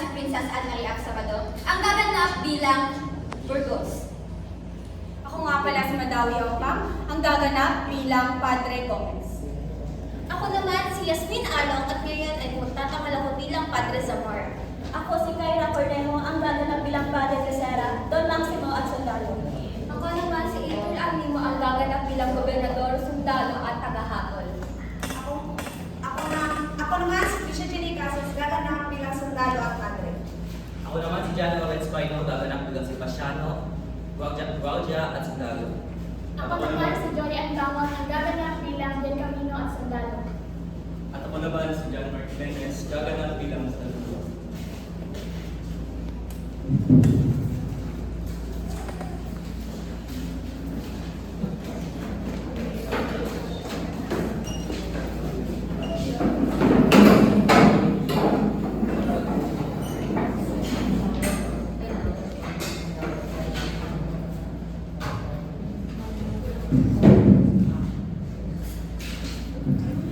si Princess Anne-Marie Sabado, ang gaganap bilang Burgos. Ako nga pala si Madawi Opang, ang gaganap bilang Padre Gomez. Ako naman si Yasmin Along at ngayon ay magtatangal ako bilang Padre Zamora. Ako si Kyra Cornejo, ang gaganap bilang Padre Tercera, Don Maximo at Sundalo. Ako naman si April Animo, ang gaganap bilang Gobernador, Sundalo at Tagahapol. Ako naman si Trisha Jenny Casas, gaganap bilang sundalo at padre. Ako naman si John Lawrence Paino, gaganap bilang si Pasiano, Guardia at Sundalo. Ako naman si Jory Andamon, ang gaganap bilang Del Camino at Sundalo. At ako naman si John Martinez, gaganap bilang Sundalo.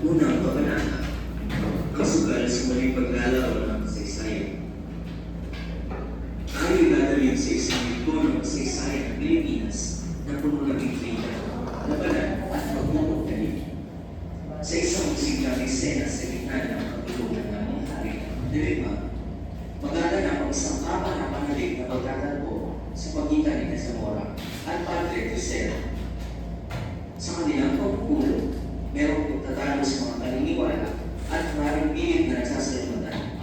Unang kabanata, ang sugal sa muling paglalaro ng kasaysayan. Tayo'y dadalhin sa isang ito ng kasaysayan ng Pilipinas na puno ng intriga, labanan at pagmumugtalim. Sa isang musiklang eksena sa gitna ng pagtulungan ng mga hari, dirima, magaganap ang isang kapanapanalik na pagtatalbo sa pagitan ni Zamora at Padre Tercera. Sa kanilang pagpupulong, merong pagtatalo sa mga paniniwala at maraming pilit na nagsasalimatan.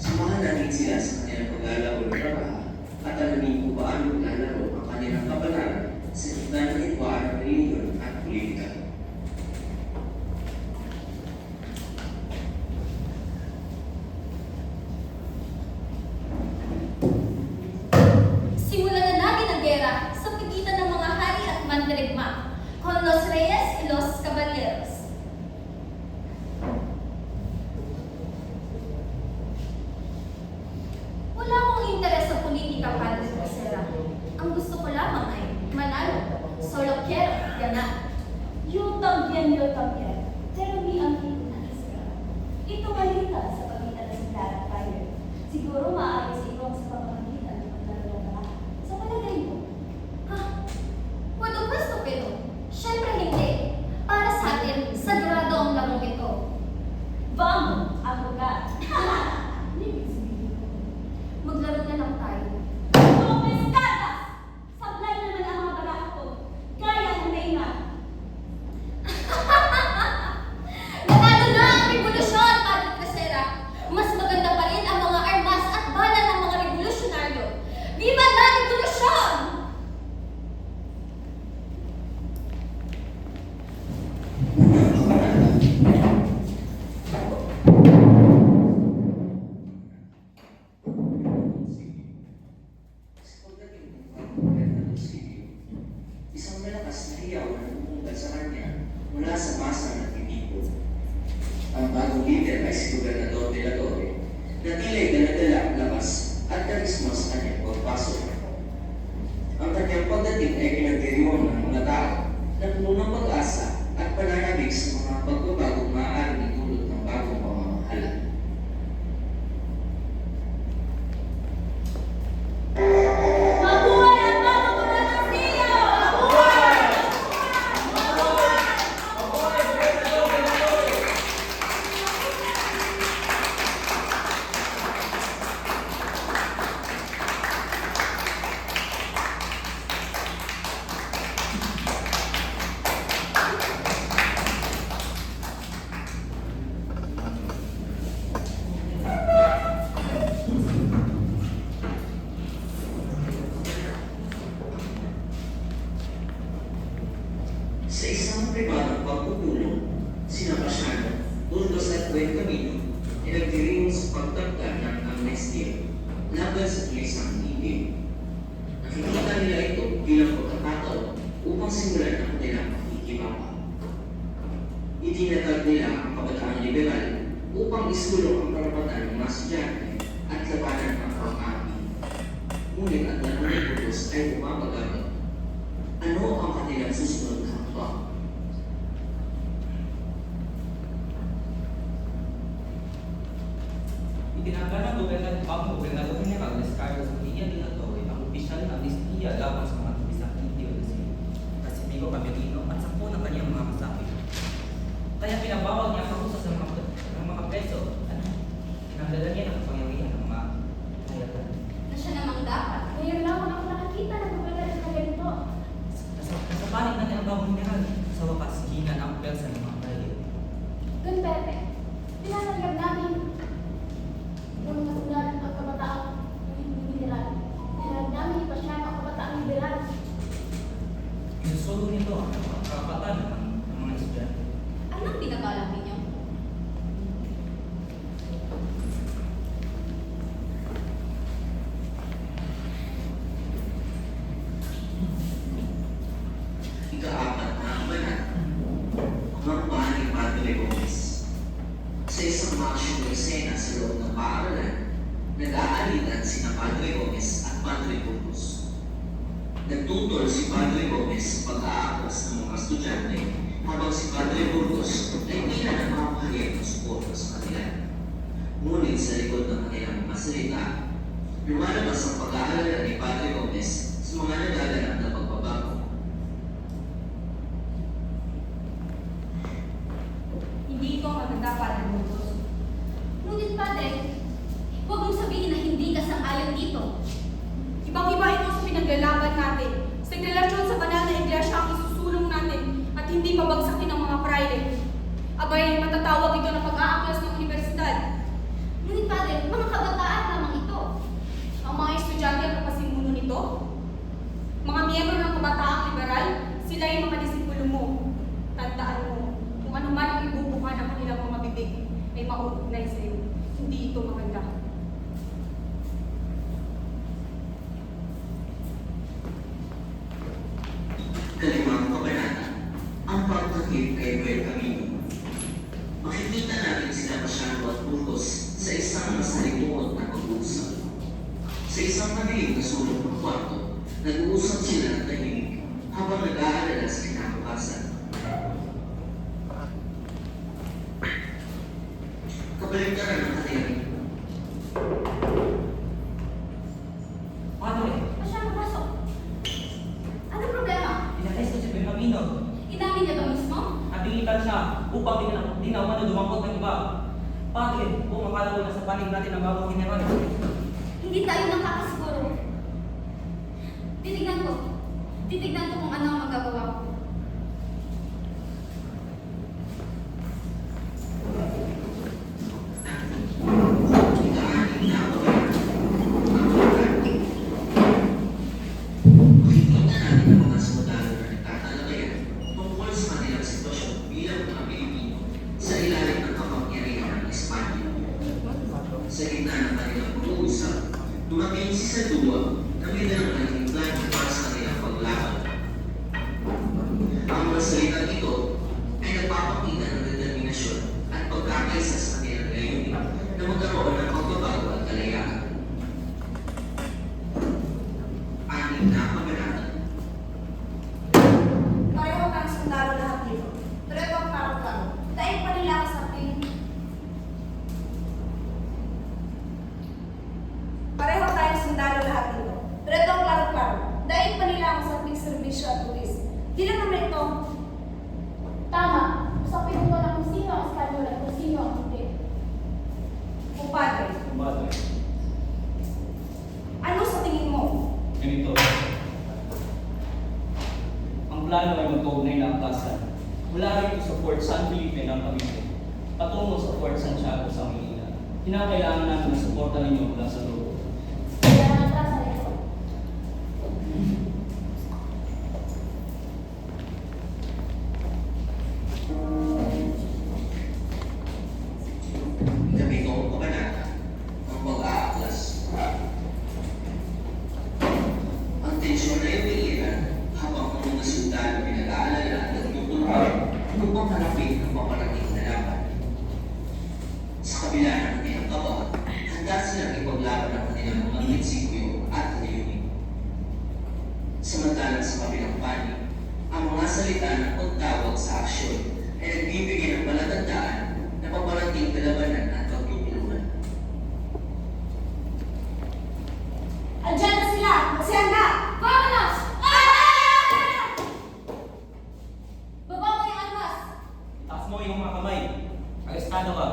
Samahan natin sila sa kanilang paglalaro ng trabaho at alamin kung paano maglalaro ang kanilang kapalaran sa gitna ng hitwaan ng reliyon at politika. Simulan na natin ang gera sa pagitan ng mga hari at mandirigma, con los reyes y los caballeros. Wala akong interes sa politika, Padre Tercera. Ang gusto ko lamang ay manalo. Solo quiero ganar. Yo también. Pero ni ang hindi na isra. Ito malita sa pagitan ng Sindar at Fire. Siguro maaari sa ito sa pamamagitan ng paglalaro sa palagay mo. Ha? Puedo puesto pero, syempre hindi. Para sa atin, sagrado ang lamang ito. Vamos, abogar. Maglaro na lang tayo. Comestadas! Sablay naman ang mga baraha ko. Gaya ng Neymar. Nanalo na ang revolusyon, Padre Tercera. Mas maganda pa rin ang mga armas at bala ng mga revolusyonaryo. Viva la revolusyon! Unang kabanata, sa pagdating ng pagkukulit ng munisipyo, isang malakas na hiyaw na pumupunta sa kanya mula sa masa ng Tibiko. Ang bagong leader ay si Gobernador de la Torre, na tila'y daladala ang lakas at karisma sa kanyang pagpasok. Ang kanyang pagdating ay pinagdiriwang ng mga tao na puno ng pag-asa at pananabik sa mga pagbabagong maaaring itulot ng bagong pamamahala. Mabuhay ang bagong gobernadorcillo! Sa isang pribadong pagpupulong, sina Pasiano, Burgos at Buen Camino ay nagdiring sa pagtagda ng amnestia laban sa pulisang hindi. Nakikita nila ito bilang pagkakataon upang simulan ang kanilang pakikibaka. Itinatag nila ang kabataang liberal upang isulong ang karapatan ng mga estudyante at labanan ang pang-api. Ngunit at nanunay Burgos ay bumabagabag. Ano ang kanilang susunod na hakbang? Tinanggalan ang gobernador general des Carlos Maria de la Torre ang opisyal na amnestiya laban sa mga tulisang Indio de Pacifico Camerino at 10 ng kanyang mga kasapi. Kaya pinabawal niya ang pag-usa sa mga preso at tinanggalan niya ng kapangyarihan ng mga hayatan. Na siya namang dapat. Ngayon lang ako nakakita ng gobernador na ganito. Kasapalit natin ang bagong general sa wakas hinan ang pwersa ng mga kalit. Don Pepe, tinatagad namin ng mga sundalo ang kabataang liberal. Tinatagad namin ipasyan ang kabataang liberal. Inusulo nito ang karapatan ng mga estudyante. Anong binabalak ninyo? Ika-apat na kabanata, Normal ni Padre Gomez. Sa isang masyong eksena sa loob ng paaralan, nag-aalitan sina Padre Gomez at Padre Burgos. Nagtutol si Padre Gomez sa pag-aaklas ng mga estudyante habang si Padre Burgos ay tila nagpapahayag ng suporta sa kanila. Ngunit sa likod ng kanilang mga salita, lumalabas ang pag-aalala ni Padre Gomez sa mga nagaganap na pagbabago. Hindi ito maganda para Burgos. Ngunit Padre, huwag mong sabihin na hindi ka sang-ayon dito. Ibang-iba ito sa pinaglalaban natin. Sa relasyon sa banal na iglesia ang isusulong natin at hindi pabagsakin ng mga praile. Abay, matatawag ito na pag-aaklas ng universidad. Ngunit Padre, mga kabataan lamang ito. Ang mga estudyante ang kapasimuno nito. Mga miyembro ng kabataang liberal, sila ay mga disipulo mo. Tandaan mo, kung ano man ang ibubuka ng kanilang mga bibig, ay mauugnay sa iyo. Hindi ito maganda. Kalimang kabanata, ang pagtakip kay Buel Camino. Makikita natin sila Pasyano at Burgos sa isang masalimuot na pag-uusap. Sa isang madilim na sulok ng kwarto, nag-uusap sila ng tahimik habang nag-aalala sa kinabukasan. Kabaligtaran ng katiyarin. Padre, Pasyano, pasok. Anong problema? inatesto si Benjamino. Inamin niya ba mismo? Nabingitan siya upang di na umano dumangkot ng iba. Padre, kung makalaw na sa panig natin ang bagong general. Hindi tayo nakakasiguro. Titignan ko. Titignan ko kung ano ang magagawa ko. Makikita natin ang mga sundalo na nagtatalagayan tungkol sa kanilang sitwasyon bilang mga Pilipino sa ilalim ng kapangyarihan ng Espanya. Sa gitna ng kanilang pag-uusap, dumating si Sadua na may dalang naging plano para sa kanilang paglaban. Ang mga salitang ito ay nagpapakita ng determinasyon at pagkakaisa sa kanilang layunin na magkaroon ng pagbabago at kalayaan. Anim na kabanata. Pareho kang sundalo lahat dito. Pero ito ang klaro-klaro. Dahil pa nila ako sa ating... Pareho tayong sundalo lahat dito. Pero ito ang klaro-klaro. Dahil pa nila ako sa ating serbisyo at tulis. Di lang naman ito. Tama, usapin mo na kung sino ang Espanyol at kung sino ang hindi. Kumpadre, Padre, ano sa tingin mo? ganito. Ang plano ay magkaugnay na angkasan. Mula rito sa Fort San Felipe ng Cavite, patungo sa Fort Santiago sa Manila. Kinakailangan namin ng suporta ninyo mula sa loob. Kaya natras sa ito. Ikapitong kabanata, ang pag-aaklas. Ang tensyon ay umiilan habang ang mga sundalo ay nag-aalala at nagtutulungan upang harapin ang paparating na laban. Sa kabila ng kanilang kaba, handa silang ipaglaban ang kanilang mga prinsipyo at layunin. Samantalang sa kabilang panig, ang mga salita ng pagtawag sa aksyon ay nagbibigay ng palatandaan na paparating kalabanan at pagtutulungan. Arestado ka.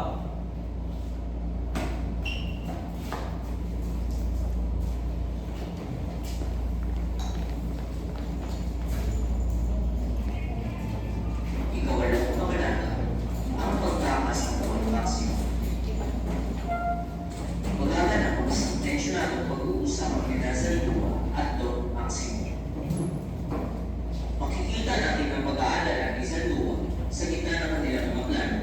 Ikaw ay nagpapanata ang pagtakas ng Don Maximo. Maghahanap ang isang tensyonadong pag-uusap ni Zalduwa at Don Maximo. Makikita natin ang pag-aalala ni Zalduwa sa gitna ng kanilang mga plano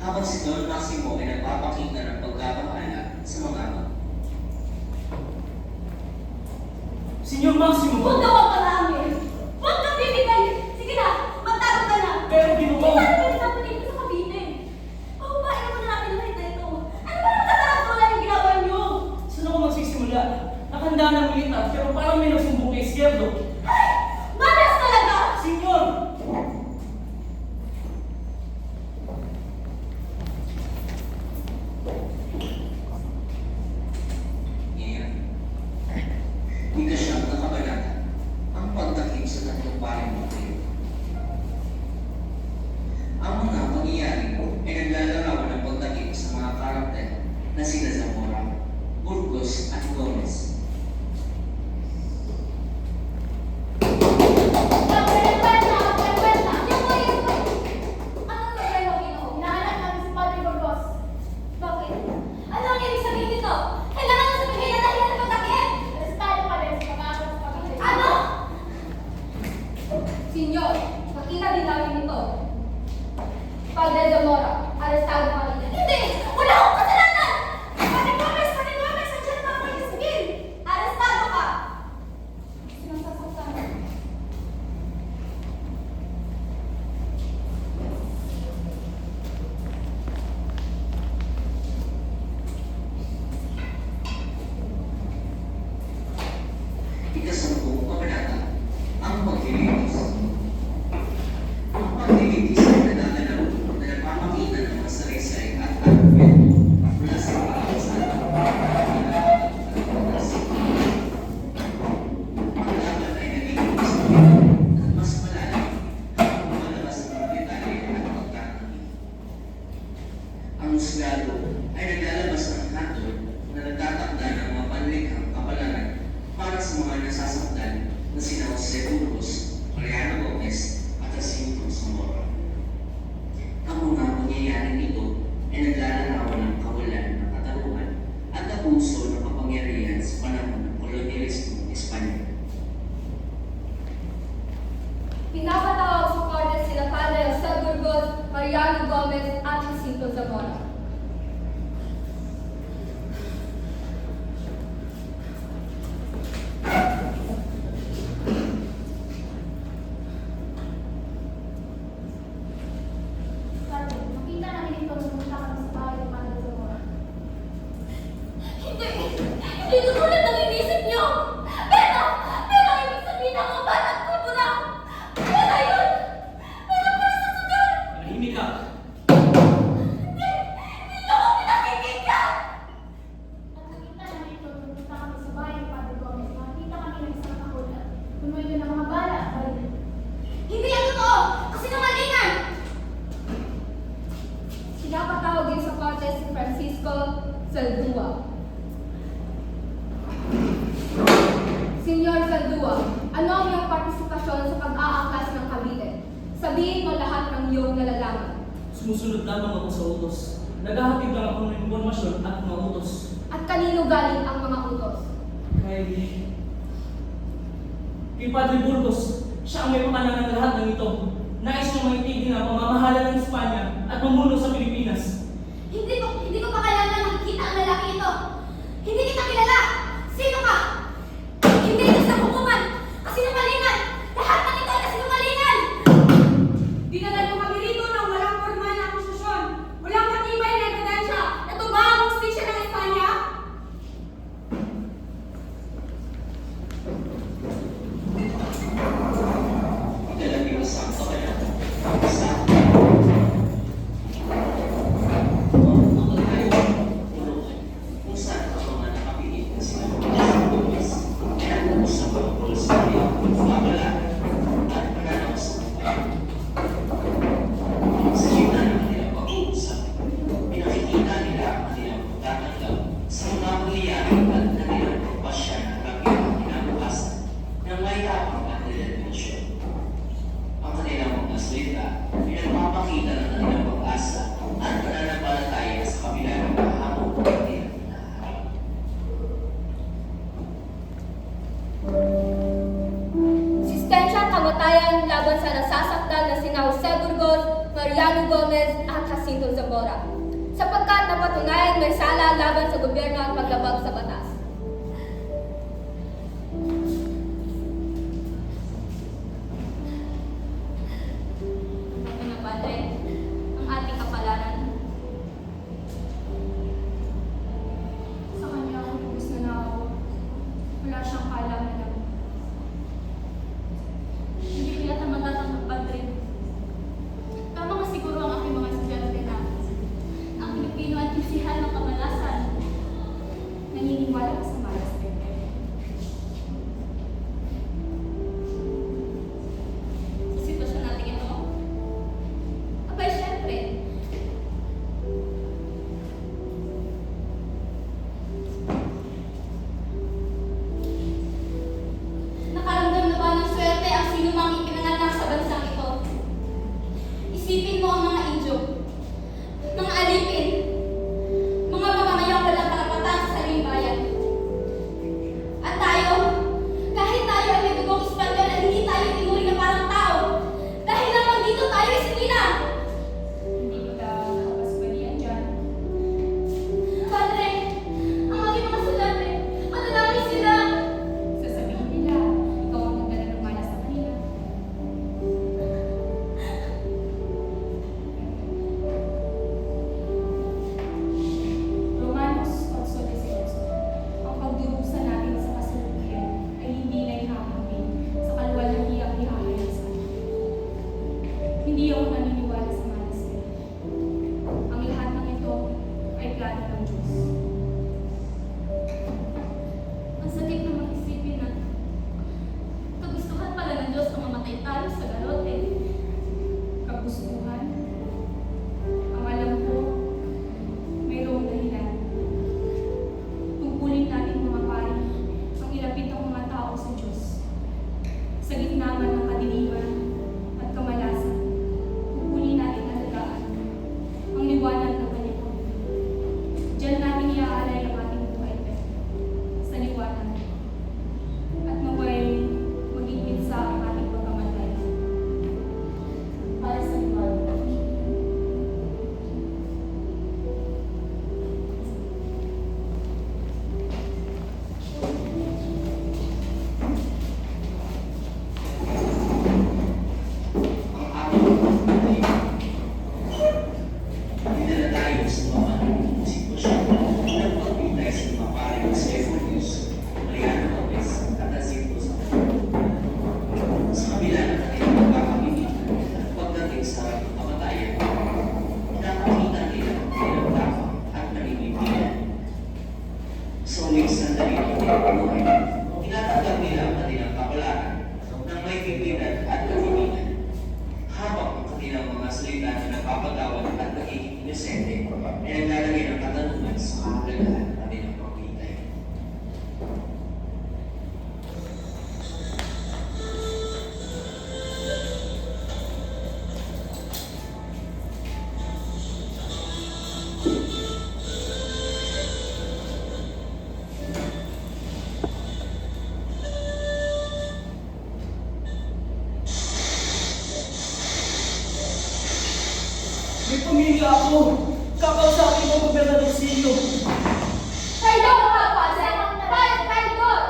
habang si Don Maximo ay nagpapakita ng pagkabahala sa mga ama. Senyor Maximo! Huwag ka mapalangin! Huwag kang bibigay! Sige na! Magtago ka na! Pero Ginoo! Hindi tayo pwede napunin ko sa Cavite. Pahupain naman na natin lahat na ito. Ano ba ang katatakulan yung ginawa niyo? Saan ako magsisimula? Nakahanda ng militar pero parang may nagsumbong kay Izquierdo. Ay! Malas talaga! Senyor! Ngayon, ikasyam na kabanata ang pagtakip sa tatlong paring motibo. Ang mga pangyayari ay naglalarawan ng pagtakip sa mga karakter na sina Zamora, Burgos at Gomez. Magkwenta! Magkwenta! Yan po, yan po. Anong problema, Ginoo? Hinahanap namin si Padre Burgos. Bakit? Ano ang ibig sabihin nito? Kailangan mo sabihin na dahil na pagtakip! Arestado pa rin sa pag-aaral sa Cavite. Ano? Senyor, nakita din namin ito. Padre Zamora, arestado ka rin. Hindi! Wala akong kasalanan! Padre Gomez! Padre Gomez! Andiyan pa ako yung sabihin! Arestado ka! Sinasasaktan. Ikasampung kabanata ang paglilitis. Ang paglilitis ay nagaganap na nagpapakita ng mga saraysay at argumento mula sa mga kasalan. Ang laban ay naging mas mabigat at mas malalim habang lumalabas ang mga detalye at pagtatanggol. Ang husgado ay naglalabas ng hatol na nagtatakda ng mga panlikhang kapalaran para sa mga nasasaktan na sina Jose Burgos, Mariano Gomez at Jacinto Zamora. Ang mga pangyayaring ito ay naglalarawan ng kawalan ng katarungan at abuso ng kapangyarihan sa panahon ng kolonyalismo ng Espanya. Pinapatawag sa korte sila Padre Jose Burgos, Mariano Gomez at Jacinto Zamora. Padre, nakita namin ito nung pumunta kami sa bahay ni Padre Zamora. Hindi! Hindi tulad ng inisip niyo! Pero ang ibig sabihin ng mga batang kubo na! Pera yun! Pera para sa sugal! Manahimik ka! Hindi niyo ako pinakikinggan! At nakita namin ito nung pumunta kami sa bahay ni Padre Gomez. Nakita kami ng isang kakulat. Puno ito ng mga bala at baril. Hindi yan totoo! Kasinungalingan! Pinapatawag din sa korte si Francisco Zaldua. Senyor Zaldua, ano ang iyong partisipasyon sa pag-aangkas ng Cavite? Sabihin mo lahat ng iyong nalalaman. Sumusunod lamang ako sa utos. Naghahatid lang ako ng impormasyon at mga utos. At kanino galing ang mga utos? Kay Padre Burgos, siya ang may pakanan ng lahat ng ito. Nais niyang maitigil ang pamamahala ng Espanya at mamuno sa Pilipinas. Hindi ko pa kailangan nakikita ang lalaki ito. Hindi kita kilala. Sino ka? Hindi ito sa hukuman. Kasinungalingan. Lahat ng ito ay kasinungalingan. Dinala niyo kami rito ng walang formal na akusasyon. Walang matibay na ebidensya. Ito ba ang hustisya ng Espanya? Ikalabing isang kabanata. Sa Mariano Gomez at Jacinto Zamora, sapagkat napatunayan may sala laban sa gobyerno at paglabag sa batas. Mga padre, ang ating kapalaran. Sa kanya ako lubos na naawa. Wala siyang kaalam-alam. Hindi ko yata matatanggap, Padre. Tama nga siguro ang aking mga estudyante na ang Pilipino at kisihan ng kamalasan. Naniniwala ka sa malas, Pepe. Sa sitwasyon natin ito, abay, syempre. Nakaramdam na ba ng swerte ang sino mang ipinanganak sa bansang ito? Isipin mo ang mga Indio, mga alipin, mga mamamayang walang karapatan sa sariling bayan. At tayo, kahit tayo ay may dugong Espanyol at hindi tayo tinuring na parang tao, dahil naman dito tayo ay sinina. Hindi kita nakapasbalian dyan. Padre, ang aking mga estudyante, mananamay sila. Sasabihin nila, ikaw ang nagdala ng malas sa kanila. Romanos 8:18. Ang pagdurusa natin sa kasalukuyan ay hindi na ihahambing sa kaluwalhatiang ihahayagsan. Hindi ako naniniwala sa malas nila. Ang lahat ng ito ay plano ng Diyos. Ang sakit namang isipin na kagustuhan pala ng Diyos na mamatay tayo sa garote. Kagustuhan. Ang alam ko, mayroong dahilan. Tungkulin natin mga pari ang ilapit ang mga tao sa Diyos. Sa gitna man ng kadiliman at kamalasan, tungkulin natin alagaan ang liwanag ng kanyang pagbuhay. Diyan natin iaalay ang ating buhay, sa liwanag. At naway maging minsa ang ating pagkamatay. Para sa liwanag. Ang ating pagkamatay. Dinala tayo sa mga sitwasyon ng pagbintay sa mga paring Stephen Hughes, Mariano Lopez, at Jacinto Zamora. Sa kabila ng kanilang pagkakamitan at pagdating sa kamatayan, nakakita nila ang kanilang tapang at nagigitigan. Sa uling sandali ng kanilang buhay, tinatanggap nila ang kanilang kapalaran ng may pimpinan at katiningan. Habang ang kanilang mga salita na nagpapagawad at nagiging inosente ay naglalagay ng katanungan sa kahalagahan ng kanilang pagbintay. May pamilya ako! Kakausapin ko ang Gobernador Silio! Traidor ka, padre! Traidor!